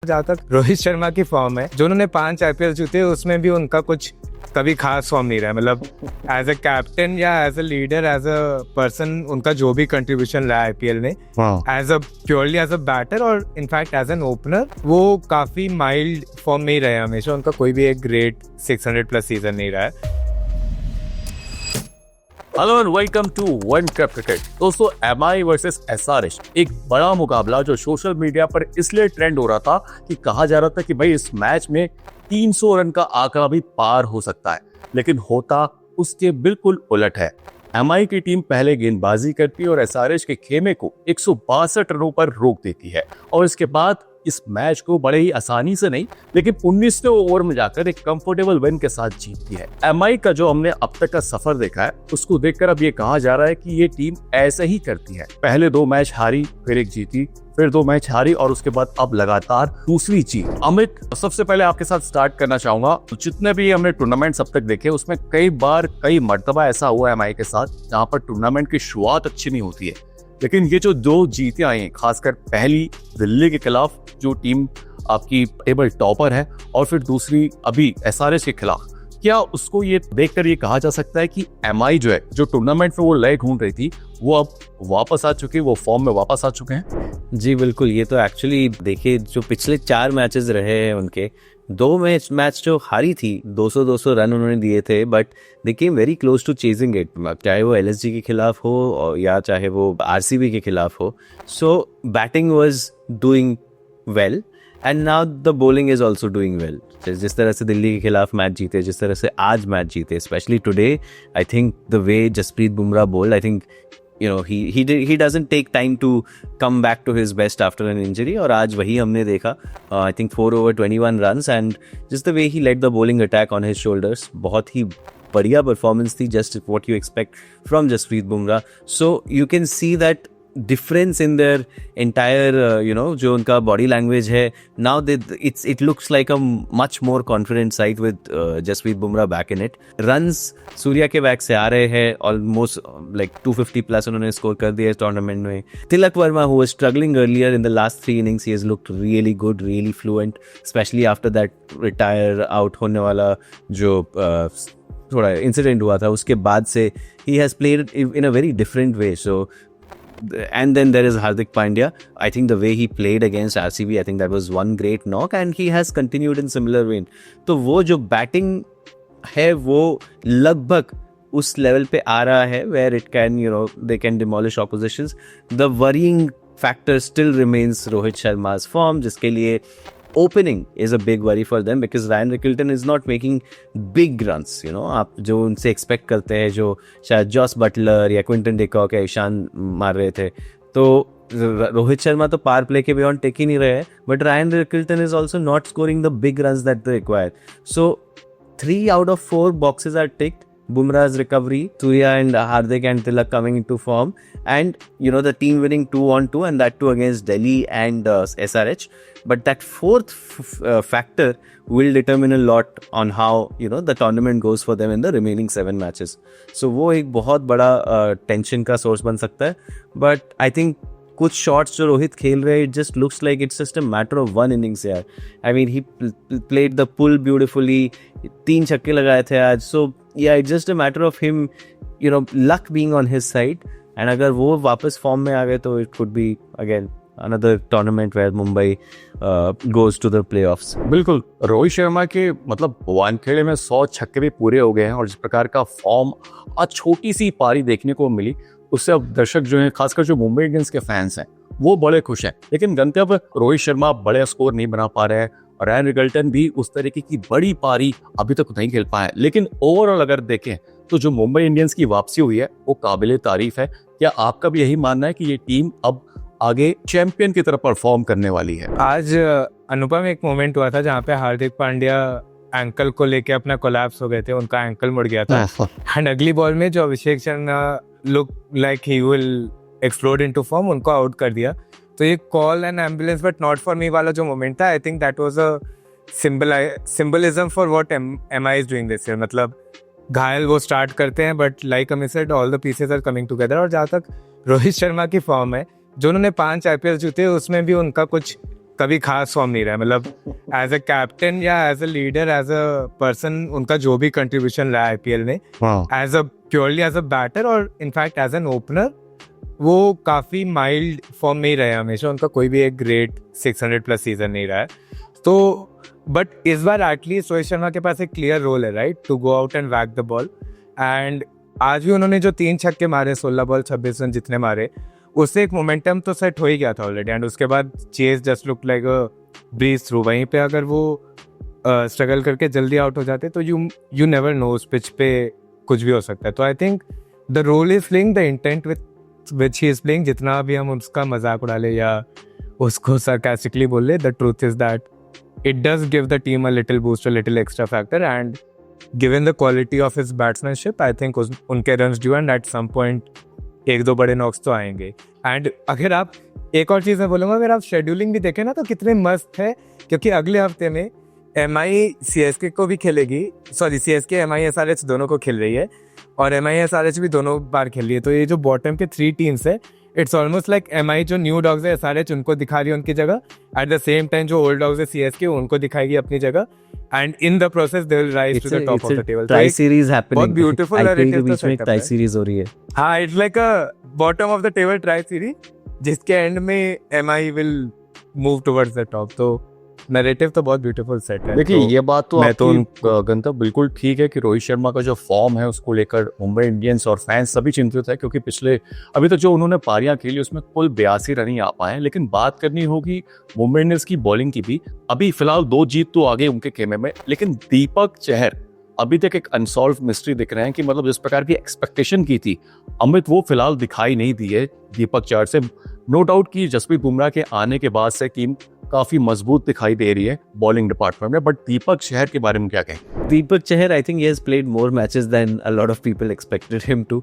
जहाँ तक रोहित शर्मा की फॉर्म है, जो उन्होंने 5 आईपीएल जीते उसमें भी उनका कुछ कभी खास फॉर्म नहीं रहा है। मतलब एज अ कैप्टन या as a leader, as a person, उनका जो भी कंट्रीब्यूशन रहा है आईपीएल में, as a purely as a batter और इनफैक्ट एज एन ओपनर, वो काफी माइल्ड फॉर्म में ही रहे हमेशा। उनका कोई भी एक ग्रेट 600+ सीजन नहीं रहा है। Hello and welcome to one cup cricket. दोस्तों, एमआई वर्सेस एसआरएच, एक बड़ा मुकाबला जो सोशल मीडिया पर इसलिए ट्रेंड हो रहा था कि कहा जा रहा था कि भाई इस मैच में 300 रन का आंकड़ा भी पार हो सकता है, लेकिन होता उसके बिल्कुल उलट है। एमआई की टीम पहले गेंदबाजी करती है और एसआरएच के खेमे को 162 रनों पर रोक देती है और इसके बाद इस मैच को बड़े ही आसानी से नहीं लेकिन 19वें ओवर में जाकर एक कंफर्टेबल विन के साथ जीतती है। एमआई का जो हमने अब तक का सफर देखा है उसको देखकर अब ये कहा जा रहा है कि ये टीम ऐसे ही करती है। पहले 2 मैच हारी, फिर एक जीती, फिर 2 मैच हारी और उसके बाद अब लगातार दूसरी जीत। अमित, सबसे पहले आपके साथ स्टार्ट करना चाहूंगा। जितने भी हमने टूर्नामेंट्स अब तक देखे उसमें कई मर्तबा ऐसा हुआ है एमआई के साथ जहां पर टूर्नामेंट की शुरुआत अच्छी नहीं होती है, लेकिन ये जो 2 जीतें आई हैं, खासकर पहली दिल्ली के खिलाफ जो टीम आपकी टेबल टॉपर है और फिर दूसरी अभी एसआरएच के खिलाफ, क्या उसको ये देखकर ये कहा जा सकता है कि एमआई जो है, जो टूर्नामेंट में वो लय ढूंढ रही थी, वो अब वापस आ चुकी है, वो फॉर्म में वापस आ चुके हैं? जी बिल्कुल। ये तो एक्चुअली देखिए, जो पिछले 4 मैचेस रहे हैं उनके, 2 मैच जो हारी थी, 200 रन उन्होंने दिए थे, but they came very close to chasing it, चाहे वो एलएसजी के खिलाफ हो या चाहे वो आरसीबी के खिलाफ हो। So batting was doing well and now the bowling is also doing well. जिस तरह से दिल्ली के खिलाफ मैच जीते, जिस तरह से आज मैच जीते, specially today, I think the way Jasprit Bumrah bowled, I think he doesn't take time to come back to his best after an injury, और आज वही हमने देखा। I think 4 over 21 runs and just the way he led the bowling attack on his shoulders, बहुत ही बढ़िया performance थी, just what you expect from Jasprit Bumrah. So you can see that difference in their entire जो उनका body language है now, it looks like a much more confident side with Jasprit Bumrah back in it. Runs Surya के back से आ रहे हैं, almost like 250+ उन्होंने score कर दिया इस टूर्नामेंट में। Tilak Varma, who was struggling earlier in the last 3 innings, he has looked really good, really fluent, especially after that retire out होने वाला जो थोड़ा इंसिडेंट हुआ था, उसके बाद से he has played in a very different way. So and then there is Hardik Pandya. I think the way he played against RCB, I think that was one great knock and he has continued in similar vein. तो वो जो batting है वो लगभग उस level पे आ रहा है where it can, they can demolish oppositions. The worrying factor still remains Rohit Sharma's form, जिसके लिए opening is a big worry for them because Ryan Rickelton is not making big runs. आप जो उनसे expect करते हैं, जो शायद Jos Buttler या क्विंटन डिकॉक या ईशान मार रहे थे, तो रोहित शर्मा तो पावर प्ले के बियॉन्ड टेक ही नहीं रहे हैं, but Ryan Rickelton is also not scoring the big runs that they require. So 3 out of 4 boxes are ticked. Bumrah's recovery, Surya and Hardik and Tilak coming into form, and the team winning 2-on-2, and that too against Delhi and SRH. But that fourth factor will determine a lot on how the tournament goes for them in the remaining 7 matches. So वो एक बहुत बड़ा tension का source बन सकता है. But I think कुछ shots जो रोहित खेल रहे हैं, it just looks like it's just a matter of 1 innings यार. I mean he played the pull beautifully, 3 छक्के लगाए थे आज. So yeah, it's just a matter of him, luck being on his side. And अगर वो वापस form में आ गए तो it could be again another tournament where Mumbai goes to the playoffs. बिल्कुल, रोहित शर्मा के मतलब वानखेड़े में 100 छक्के भी पूरे हो गए हैं और जिस प्रकार का फॉर्म आज छोटी सी पारी देखने को मिली, उससे अब दर्शक जो हैं, खासकर जो मुंबई इंडियंस के फैंस हैं, वो बड़े खुश हैं. लेकिन गंतव्य रोहित शर्मा बड़े स्कोर नहीं बना पा रहे हैं और रायन रिकल्टन भी उस तरीके की बड़ी पारी अभी तक नहीं खेल पाए. लेकिन ओवरऑल अगर देखें तो जो मुंबई इंडियंस की वापसी हुई है वो काबिले तारीफ है. क्या आपका भी यही मानना है कि ये टीम अब आगे चैंपियन की तरफ परफॉर्म करने वाली है? आज अनुपम एक मोमेंट हुआ था जहाँ पे हार्दिक पांड्या एंकल को लेके अपना कोलैप्स हो गए थे, उनका एंकल मुड़ गया था. एंड अगली बॉल में जो Abhishek Sharma look like he will explode into form, उनको आउट कर दिया. तो ये call an ambulance but not for me वाला जो मोमेंट था, I think that was a symbolism for what MI is doing this year. मतलब घायल वो स्टार्ट करते हैं but like Amit said, all the pieces are coming together. और जहाँ तक रोहित शर्मा की फॉर्म है, जो उन्होंने 5 आईपीएल जीते उसमें भी उनका कुछ कभी खास फॉर्म नहीं रहा है, मतलब एज अ कैप्टन या as a leader, as a person, उनका जो भी कंट्रीब्यूशन रहा है आईपीएल में, as a purely as a batter और इनफैक्ट एज एन ओपनर, वो काफ़ी माइल्ड फॉर्म में ही रहे हमेशा, उनका कोई भी एक ग्रेट 600+ सीजन नहीं रहा है। तो बट इस बार एटलीस्ट रोहित शर्मा के पास एक क्लियर रोल है, right, to go out and whack the ball. And आज भी उन्होंने जो 3 छक्के मारे, 16 बॉल 26 रन जितने मारे, उससे एक मोमेंटम तो सेट हो ही गया था ऑलरेडी। एंड उसके बाद chase just look like a breeze through. वहीं पे अगर वो स्ट्रगल करके जल्दी आउट हो जाते तो यू नेवर नो, उस पिच पे कुछ भी हो सकता है। तो I think the role is playing, the intent which he is playing, जितना भी हम उसका मजाक उड़ा ले या उसको sarcastically बोल ले, the truth is that it does give the team a little boost, a little extra factor, and given the quality of his batsmanship, I think उनके runs due, and at some point 1-2 बड़े Knox तो आएंगे। And अगर आप एक और चीज़ मैं बोलूँगा, अगर आप शेड्यूलिंग भी देखें ना तो कितने मस्त है, क्योंकि अगले हफ्ते में MI CSK को भी खेलेगी, सॉरी CSK MI SRH दोनों को खेल रही है, और MI SRH भी दोनों बार खेल रही है। तो ये जो बॉटम के 3 टीम्स है, इट्स ऑलमोस्ट लाइक MI जो न्यू डॉग्स है SRH उनको दिखा रही है उनकी जगह, एट द सेम टाइम जो ओल्ड डॉग्स है CSK उनको दिखाएगी अपनी जगह, and in the process they will rise to the top of the table. Tri series happening, बहुत ब्यूटीफुल आईपीएल के बीच में एक ट्राई सीरीज हो रही है। हाँ, it's like a bottom of the table tri series, जिसके एंड में MI will move towards the top. तो नैरेटिव तो बहुत ब्यूटीफुल सेट है। देखिए तो ये बात तो मैं आपकी गंतव्य बिल्कुल ठीक है कि रोहित शर्मा का जो फॉर्म है उसको लेकर मुंबई इंडियंस और फैंस सभी चिंतित है, क्योंकि पिछले अभी तो जो उन्होंने पारियां खेली उसमें कुल 82 रन ही आ पाए हैं। लेकिन बात करनी होगी मुंबई इंडियंस की बॉलिंग की भी। अभी फिलहाल 2 जीत तो आगे उनके खेमे में, लेकिन दीपक चहर अभी तक एक अनसॉल्व मिस्ट्री दिख रहे हैं कि मतलब जिस प्रकार की एक्सपेक्टेशन की थी अमित, वो फिलहाल दिखाई नहीं दी है दीपक चहर से। नो डाउट कि जसप्रीत बुमराह के आने के बाद से टीम काफी मजबूत दिखाई दे रही है बॉलिंग डिपार्टमेंट में, बट दीपक चहर के बारे में क्या कहें? Deepak Chahar, I think he has played more matches than a lot of people expected him to.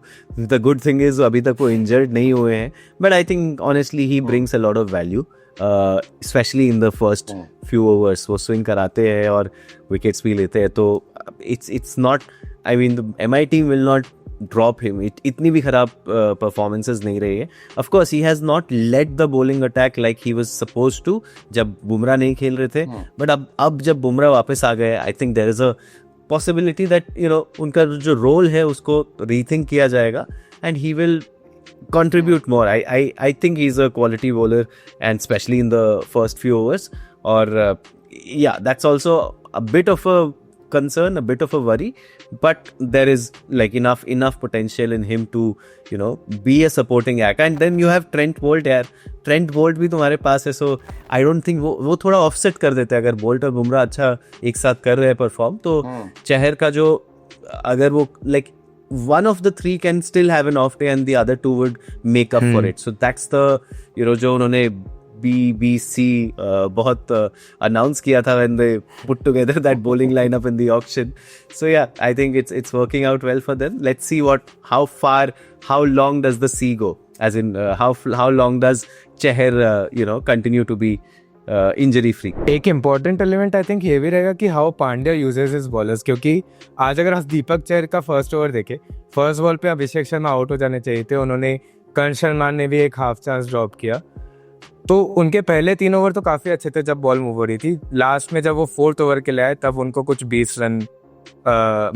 The good thing is अभी तक वो injured नहीं हुए हैं, but I think honestly he brings a lot of value, especially in the first few overs. वो swing कराते हैं और wickets भी लेते हैं, तो it's not, I mean the MI team will not drop him. इतनी भी खराब performances नहीं रही है. Of course he has not led the bowling attack like he was supposed to जब बुमराह नहीं खेल रहे थे, but अब जब बुमराह वापस आ गए, I think there is a possibility that उनका जो रोल है उसको rethink किया जाएगा and he will contribute more. I think he's a quality bowler, and especially in the first few overs. Or yeah, that's also a bit of a concern, a bit of a worry, but there is like enough potential in him to be a supporting act. And then you have Trent Bolt यार, Trent Bolt भी तुम्हारे पास है, so I don't think वो थोड़ा offset कर देते हैं। अगर बोल्ट और बुमराह अच्छा एक साथ कर रहे हैं परफॉर्म, तो चहर का जो अगर वो like one of the 3 can still have an off day and the other 2 would make up for it. So that's the जो उन्होंने BBC बहुत announce किया था when they put together that bowling lineup in the auction. So yeah, I think it's working out well for them. Let's see how long does the sea go, as in how long does Chahar continue to be injury free. एक important element I think ये भी रहेगा कि how Pandya uses his bowlers, क्योंकि आज अगर आप दीपक चहर का फर्स्ट ओवर देखे, फर्स्ट बॉल पे अभिषेक शर्मा आउट हो जाने चाहिए थे, उन्होंने कर्ण शर्मा ने भी एक हाफ चांस ड्रॉप किया, तो उनके पहले 3 ओवर तो काफ़ी अच्छे थे जब बॉल मूव हो रही थी। लास्ट में जब वो 4th ओवर के लिए आए तब उनको कुछ 20 रन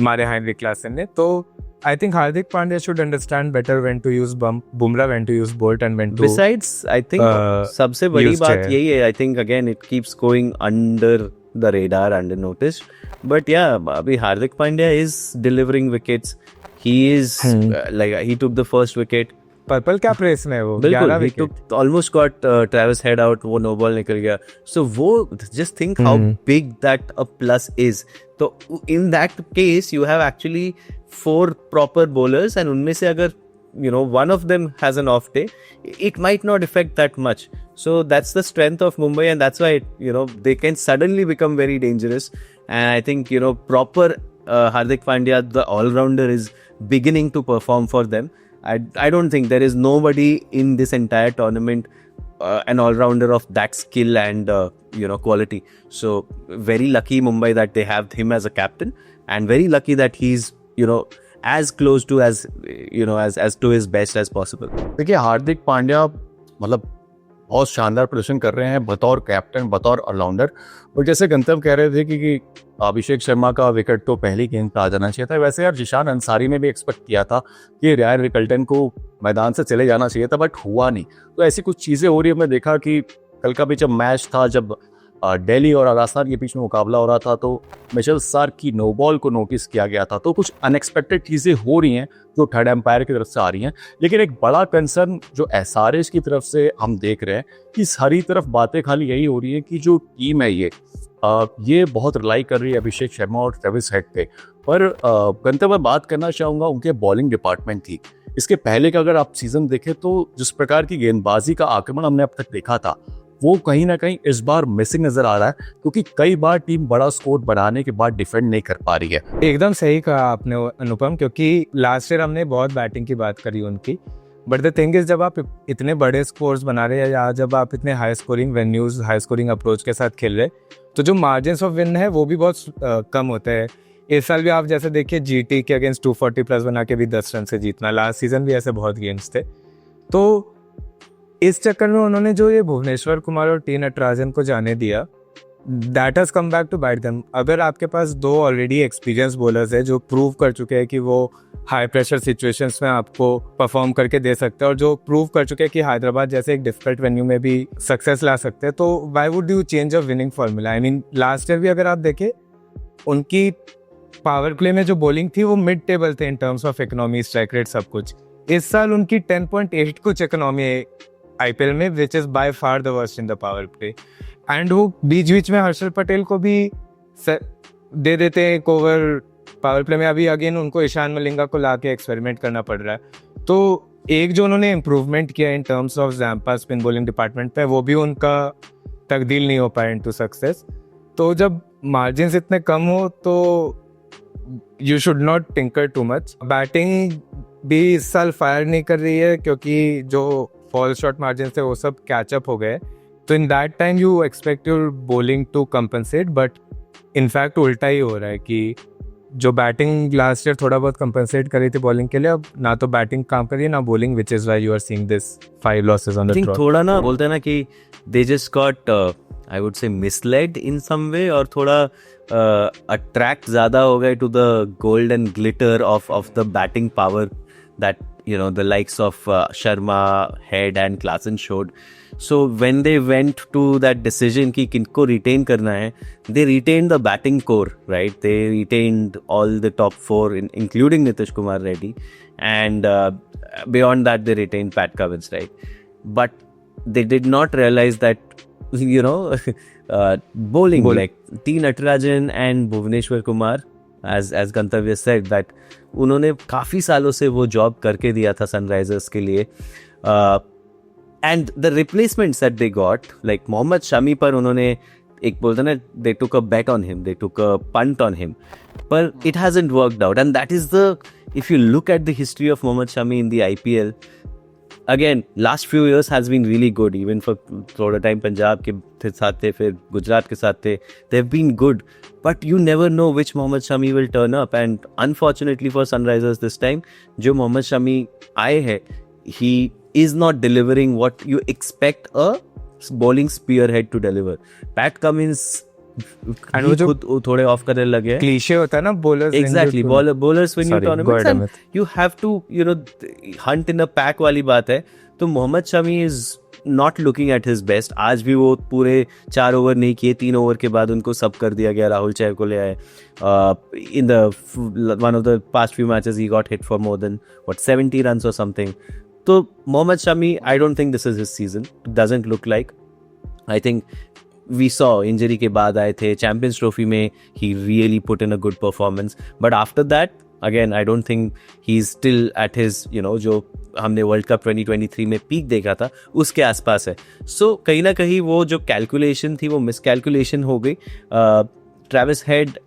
मारे हेनरिक क्लासन ने। तो I think Hardik Pandya should understand better when to use Bumrah, when to use Boult and when to besides I think सबसे बड़ी बात यही है, I think again it keeps going under the radar, under notice, but yeah, अभी Hardik Pandya is delivering wickets. He is like he took the first wicket. Purple cap race में वो बिल्कुल, 11 he wicket, took almost got Travis Head out, वो no ball निकल गया. So वो just think how big that a plus is. तो in that case you have actually 4 proper bowlers, and उनमें से अगर one of them has an off day, it might not affect that much. So that's the strength of Mumbai, and that's why they can suddenly become very dangerous. And I think proper Hardik Pandya, the all-rounder, is beginning to perform for them. I don't think there is nobody in this entire tournament an all-rounder of that skill and quality. So very lucky Mumbai that they have him as a captain, and very lucky that he's as close to as to his best as possible. देखिए हार्दिक पांड्या मतलब बहुत शानदार प्रदर्शन कर रहे हैं बतौर captain, बतौर ऑलराउंडर। और जैसे गंतव्य कह रहे थे कि अभिषेक शर्मा का विकेट तो पहली गेंद पे आ जाना चाहिए था, वैसे यार जिशान अंसारी ने भी एक्सपेक्ट किया था कि रायन रिकल्टन को मैदान से चले जाना चाहिए था, बट हुआ नहीं। तो ऐसी कुछ चीज़ें हो रही है। मैं देखा कि कल का भी जब मैच था, जब दिल्ली और राजस्थान के बीच में मुकाबला हो रहा था, तो मिचेल स्टार्क की नो बॉल को नोटिस किया गया था। तो कुछ अनएक्सपेक्टेड चीज़ें हो रही हैं जो थर्ड एम्पायर की तरफ से आ रही हैं। लेकिन एक बड़ा कंसर्न जो एसआरएच की तरफ से हम देख रहे हैं कि सारी तरफ बातें खाली यही हो रही है कि जो टीम है ये बहुत रिलाई कर रही है अभिषेक शर्मा और ट्रेविस हेड पे। पर गंतव्य मैं बात करना चाहूँगा उनके बॉलिंग डिपार्टमेंट की। इसके पहले का अगर आप सीजन देखें तो जिस प्रकार की गेंदबाजी का आक्रमण हमने अब तक देखा था, वो कहीं ना कहीं इस बार मिसिंग नजर आ रहा है, क्योंकि कई बार टीम बड़ा स्कोर बनाने के बाद डिफेंड नहीं कर पा रही है। एकदम सही कहा आपने अनुपम, क्योंकि लास्ट ईयर हमने बहुत बैटिंग की बात करी उनकी, बट द थिंग इज जब आप इतने बड़े स्कोर्स बना रहे हैं या जब आप इतने high scoring venues, high scoring approach के साथ खेल रहे, तो जो मार्जिन ऑफ विन है वो भी बहुत कम होते हैं। इस साल भी आप जैसे देखिए जीटी के अगेंस्ट 240 प्लस बना के भी 10 रन से जीतना, लास्ट सीजन भी ऐसे बहुत गेम्स थे। तो इस चक्कर में उन्होंने जो ये भुवनेश्वर कुमार और टी नटराजन को जाने दिया, that has come back to bite them. अगर आपके पास दो ऑलरेडी एक्सपीरियंस बॉलर्स है जो प्रूव कर चुके हैं कि वो हाई प्रेशर सिचुएशंस में आपको परफॉर्म करके दे सकते हैं, और जो प्रूव कर चुके हैं कि हैदराबाद जैसे एक डिफिकल्ट वेन्यू में भी सक्सेस ला सकते हैं, तो why would you change a winning formula? I mean last year भी अगर आप देखें, उनकी पावर प्ले में जो बॉलिंग थी वो मिड टेबल थे इन terms of economy, strike rate, सब कुछ। इस साल उनकी 10.8 कुछ इकोनॉमी है आईपीएल में, which is by far the worst in the power play. And वो बीच बीच में हर्षल पटेल को भी दे देते हैं एक ओवर पावर प्ले में। अभी अगेन उनको ईशान मलिंगा को लाके एक्सपेरिमेंट करना पड़ रहा है। तो एक जो उन्होंने इम्प्रूवमेंट किया in terms of Zampa spin bowling department पे, वो भी उनका तब्दील नहीं हो पाया इनटू सक्सेस। तो जब मार्जिन इतने कम हो तो you should not tinker too much. Batting भी इस साल फायर नहीं कर रही है क्योंकि जो फॉल शॉट मार्जिन थे वो सब कैचअप हो गए। तो in that time you expect your bowling to compensate, but in fact उल्टा ही हो रहा है कि जो बैटिंग लास्ट ईयर थोड़ा बहुत कंपनसेट करी थी बॉलिंग के लिए, अब ना तो बैटिंग काम करिए ना bowling, which is why you are seeing this 5 losses on the trot. थोड़ा ना बोलते हैं ना कि they just got I would say misled in some way, और थोड़ा अट्रैक्ट ज्यादा हो गए to the gold and glitter of the batting power that the likes of Sharma, Head and Klaasen showed. So when they went to that decision कि किनको retain करना है, they retained the batting core, right? They retained all the top 4 including Nitish Kumar Reddy, and beyond that they retained Pat Cummins, right? But they did not realize that bowling like T Natarajan and Bhuvneshwar Kumar, as Gantavya said, that उन्होंने काफ़ी सालों से वो job करके दिया था Sunrisers के लिए, and the replacements that they got, like Mohammed Shami पर उन्होंने एक बोलते ना, they took a bet on him, they took a punt on him, पर it hasn't worked out. And that is the, if you look at the history of Mohammed Shami in the IPL, again last few years has been really good, even for थोड़ा time Punjab के साथ थे, फिर गुजरात के साथ थे, they've been good, but you never know which Mohammad Shami will turn up, and unfortunately for Sunrisers this time जो मोहम्मद शमी आए हैं, he is not delivering what you expect a bowling spearhead to deliver. Pat Cummins and वो जो थोड़े of करने लगे, cliché होता है ना bowlers, exactly bowlers when you tournaments and you have to hunt in a pack वाली बात है। तो Mohammed Shami is not looking at his best. आज भी वो पूरे 4 ओवर नहीं किए, 3 ओवर के बाद उनको सब कर दिया गया, राहुल चहर को ले आए। In the one of the past few matches he got hit for more than 70 runs और समथिंग। तो Mohammed Shami, I don't think this is his season, doesn't look like. I think we saw injury के बाद आए थे, champions trophy में he really put in a good performance, but after that again I don't think he's still at his जो हमने world cup 2023 में peak देखा था उसके आसपास है। सो कहीं ना कहीं वो जो कैलकुलेशन थी वो मिसकैलकुलेशन हो गई। Travis head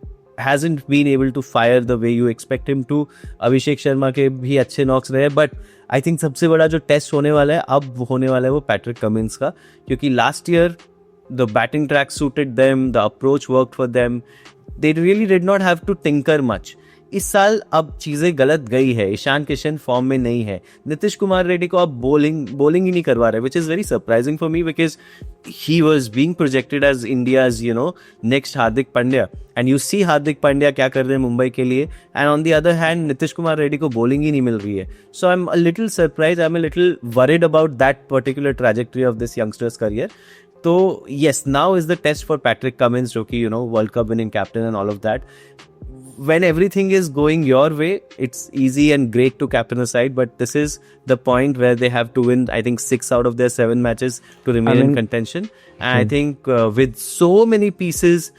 hasn't been able to fire the way you expect him to. Abhishek Sharma के भी अच्छे नॉक्स रहे, बट आई थिंक सबसे बड़ा जो टेस्ट होने वाला है अब होने वाला है वो पैट्रिक कमिंस का, क्योंकि last year the batting track suited them, the approach worked for them, they really did not have to tinker much. इस साल अब चीजें गलत गई है, ईशान किशन फॉर्म में नहीं है, नीतीश कुमार रेड्डी को अब बॉलिंग ही नहीं करवा रहे, which is very surprising for me because he was being projected as India's next Hardik Pandya, and you see Hardik Pandya क्या कर रहे हैं मुंबई के लिए, and on the other hand Nitish Kumar Reddy को बॉलिंग ही नहीं मिल रही है. So I am a little surprise, I am a little worried about that particular trajectory of this youngsters career. तो yes, now is the test for Patrick Cummins, जो कि World Cup winning captain and all of that. When everything is going your way, it's easy and great to captain a side, but this is the point where they have to win, I think, 6 out of their 7 matches to remain in contention. And I think with so many pieces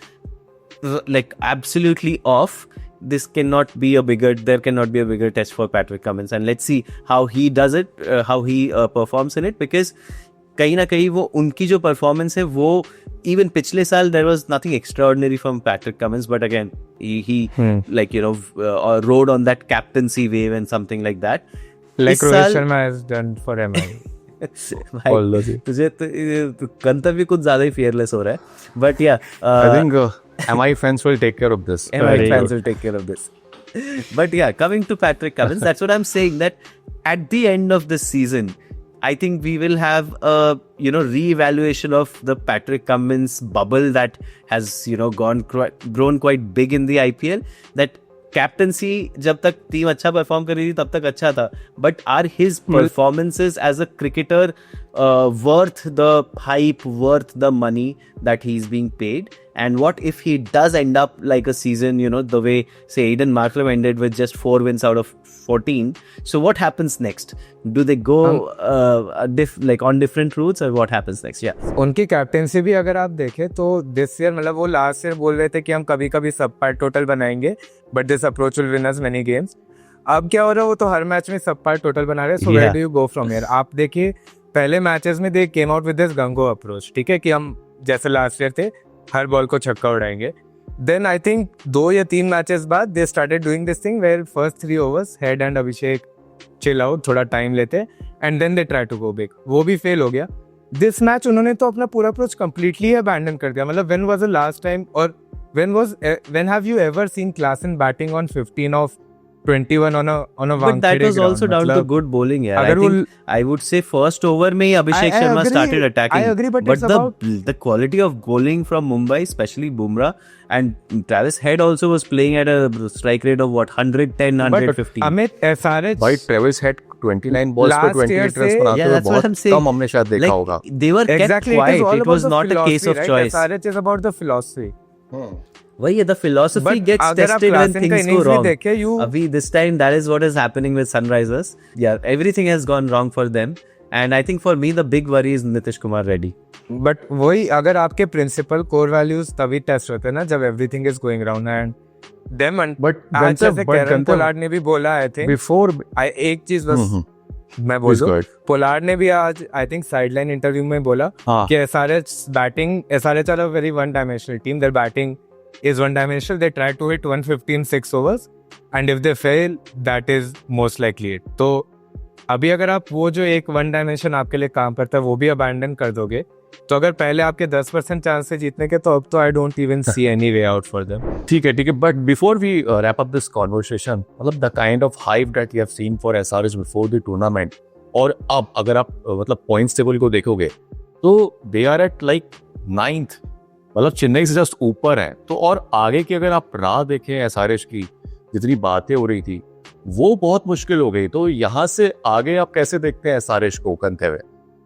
like absolutely off, there cannot be a bigger test for Patrick Cummins. And let's see how he does it, how he performs in it, because कहीं ना कहीं वो उनकी जो performance है वो even पिछले साल there was nothing extraordinary from Patrick Cummins, but again he like rode on that captaincy wave and something like that, like Rohit Sharma has done for MI. तुझे तो गंतव्य कुछ ज्यादा ही फियरलेस हो रहा है, बट या I think MI fans will take care of this. MI fans will take care of this. But yeah, coming to Patrick Cummins, that's what I'm saying, that at the end of this season, I think we will have a re-evaluation of the Patrick Cummins bubble that has grown quite big in the IPL. That captaincy जब तक team अच्छा perform कर रही थी तब तक अच्छा था, but are his performances as a cricketer worth the hype, worth the money that he's being paid? And what if he does end up like a season, the way, say, Aiden Markram ended with just 4 wins out of 14? So what happens next? Do they go on different routes, or what happens next? Yeah. उनकी captaincy भी अगर आप देखें तो this year, मतलब वो last year बोल रहे थे कि हम कभी कभी सब पार्ट टोटल बनाएंगे, but this approach will win us many games. अब क्या हो रहा है, वो तो हर मैच में सब पार्ट टोटल बना रहे हैं. So where do you go from here? आप देखिए पहले मैचेस में they came out with this gung ho approach, ठीक है, कि हम जैसे लास्ट ईयर थे हर बॉल को छक्का उड़ाएंगे. देन आई थिंक 2 या 3 मैचेस बाद they started doing this thing where first 3 overs Head and Abhishek chill out, थोड़ा टाइम लेते, and then they try to go big. वो भी फेल हो गया. दिस मैच उन्होंने तो अपना पूरा अप्रोच कंप्लीटली अबैंडन कर दिया. मतलब when was the last time, और when have you ever seen Klaasen batting on 15 of 21 on a but that was also down to good bowling. I would say first over में ही Abhishek Sharma started attacking. I agree, but it's the quality of bowling from Mumbai, especially Bumrah, and Travis Head also was playing at a strike rate of 110, 115. Amit SRH, By Travis Head 29 balls पे 28 runs बनाते हुए बहुत कम हमने शायद देखा होगा. They were kept quiet. It was not a case of choice. SRH is about the philosophy. वही है, the philosophy gets tested when things go wrong. अभी this time that is what is happening with Sunrisers. Yeah, everything has gone wrong for them, and I think for me the big worry is Nitish Kumar Reddy. But वही, अगर आपके principal core values तभी test होते हैं ना जब everything is going round. And them आज जैसे कैरन पोलार्ड ने भी बोला है थे Before एक चीज बस मैं बोल दूं, पोलार्ड ने भी आज आई थिंक साइडलाइन इंटरव्यू में बोला कि SRH are a very one dimensional team. Their batting is one dimensional. They try to hit 115 6 overs, and if they fail, that is most likely it. तो अभी अगर आप वो जो एक वन डायमेंशन आपके लिए काम करता है वो भी अबैंडन कर दोगे, तो अगर पहले आपके 10% चांस है जीतने के, तो अब तो I don't even see any way out for them. ठीक है, but before we wrap up this conversation, मतलब the kind of hype that you have seen for SRH before the tournament, और अब अगर आप मतलब पॉइंट्स टेबल को देखोगे तो they are at like 9th, मतलब चेन्नई से जस्ट ऊपर है. तो और आगे की अगर आप राह देखें SRH की, जितनी बातें हो रही थी वो बहुत मुश्किल हो गई. तो यहाँ से आगे आप कैसे देखते हैं SRH को करते हुए?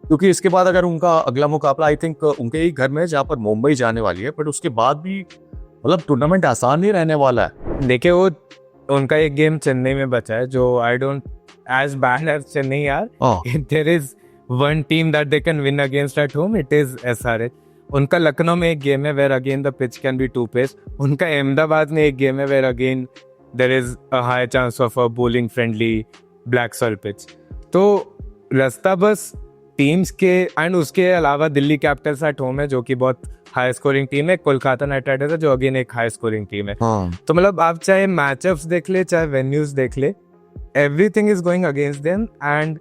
क्योंकि इसके बाद अगर उनका अगला मुकाबला आई थिंक उनके ही घर में जहाँ पर मुंबई जाने वाली है, बट उसके बाद भी मतलब टूर्नामेंट आसान नहीं रहने वाला है. देखिए वो उनका एक गेम चेन्नई में बचा है जो I don't as bad as Chennai यार. There is one team that they can win against at home, it is SRH. उनका लखनऊ में एक गेम है where again the pitch can be to pace. उनका अहमदाबाद में एक गेम है where again there is a high chance of a bowling friendly black soil pitch. तो रास्ता बस टीम्स के, एंड उसके अलावा दिल्ली कैपिटल्स एट होम है जो कि बहुत हाई स्कोरिंग टीम है. कोलकाता नाइट राइडर्स है जो अगेन एक हाई स्कोरिंग टीम है. तो मतलब आप चाहे मैचअप्स देख ले, चाहे वेन्यूज देख ले, everything is going against them. And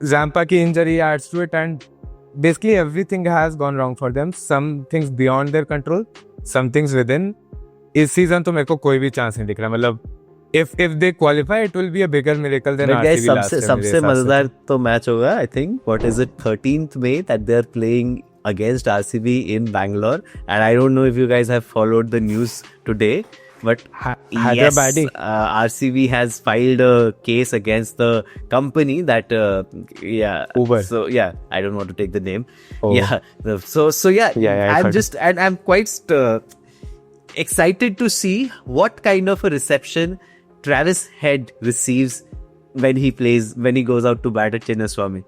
Zampa की injury adds to it, and basically everything has gone wrong for them. Some things beyond their control, some things within. इस सीजन तो मेरे को कोई भी चांस नहीं दिख रहा. मतलब if they qualify, it will be a bigger miracle than But guys, RCB last time. सबसे मजेदार तो मैच होगा I think what is it 13th May that they are playing against RCB in Bangalore, and I don't know if you guys have followed the news today, but Hyderabadi. RCB has filed a case against the company that Uber. So yeah, I don't want to take the name. Oh. Yeah, so yeah, Yeah, I've I'm heard. just and I'm quite excited to see what kind of a reception Travis Head receives when he goes out to bat at Chinnaswamy,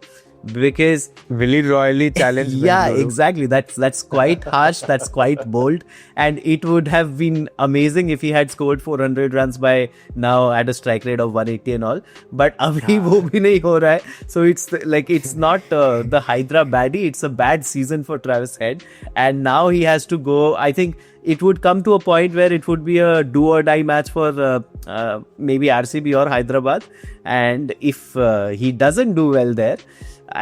because Will he royally challenge? yeah, Bengaluru? exactly, that's quite harsh, that's quite bold, and it would have been amazing if he had scored 400 runs by now at a strike rate of 180 and all, but abhi wo bhi nahi ho raha hai. So it's not the Hyderabadi, it's a bad season for Travis Head, and now he has to go. I think it would come to a point where it would be a do or die match for maybe RCB or Hyderabad, and if he doesn't do well there,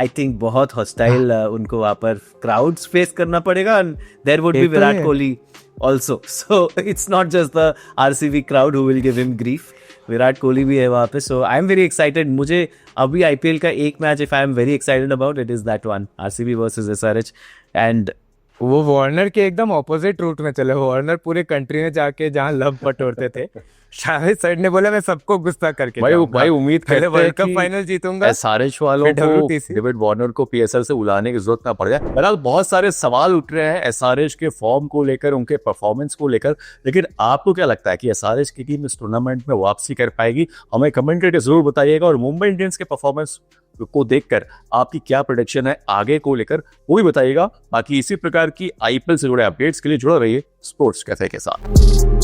I think बहुत hostile उनको वहाँ पर crowds face करना पड़ेगा, and there would be Virat Kohli also. So it's not just the RCB crowd who will give him grief. Virat Kohli भी है वहाँ पे. So I am very excited. मुझे अभी IPL का एक match if I am very excited about, it is that one, RCB versus SRH. And वो Warner के एकदम ऑपोजिट रूट में चले. वार्नर पूरे कंट्री में जाके जहाँ लव बटोरते थे, शाहिद सर ने बोला मैं सबको गुस्सा करके भाई उम्मीद करते हैं वर्ल्ड कप कि फाइनल जीतूंगा. SRH वालों फिर को WTC. डेविड वार्नर को PSL से उलाने की जरूरत ना पड़ जाए. बहरहाल बहुत सारे सवाल उठ रहे हैं SRH के फॉर्म को लेकर, उनके परफॉर्मेंस को लेकर, लेकिन आपको क्या लगता है कि SRH की टीम इस टूर्नामेंट में वापसी कर पाएगी? हमें कमेंट करके जरूर बताइएगा, और मुंबई इंडियंस के परफॉर्मेंस को देखकर आपकी क्या प्रेडिक्शन है आगे को लेकर वो भी बताइएगा. बाकी इसी प्रकार की IPL से जुड़े अपडेट्स के लिए जुड़े रहिए स्पोर्ट्स कैफे के साथ.